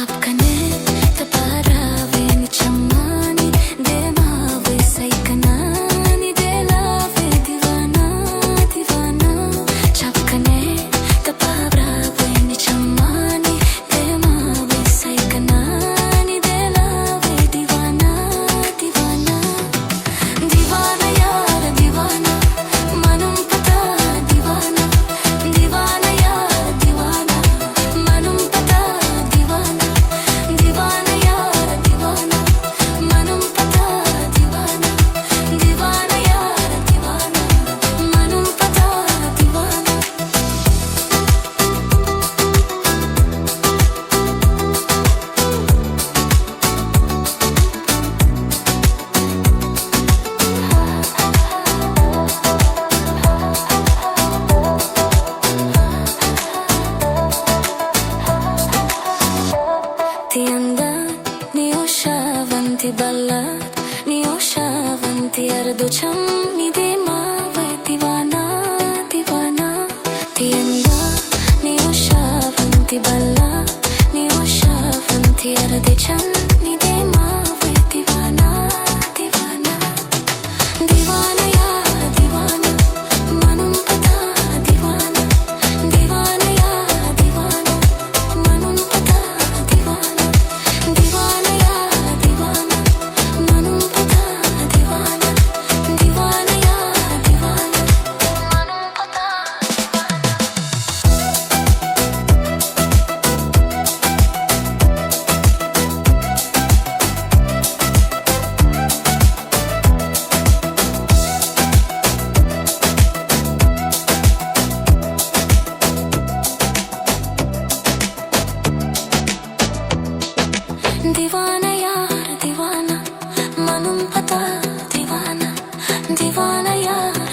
Çapkını taparave chamani demave saikanani delave divana divana Çapkını taparave chamani demave saikanani delave divana divana Divana yaar divana manum pata divana Divana yaar divana manum pata divana Divana yaar divana manum pata divana Divana yaar divana manum pata divana Ti andan ni ushavanti ballat ni ushavanti arducham ni demave divana divana Ti andan ni ushavanti ballat ni ushavanti arducham ni demave divana divana Divana yaar divana manum pata divana Divana yaar divana manum pata divana Divana yaar divana manum pata divana Divana yaar divana manum pata divana Divana yaar divana manum pata divana Divana yaar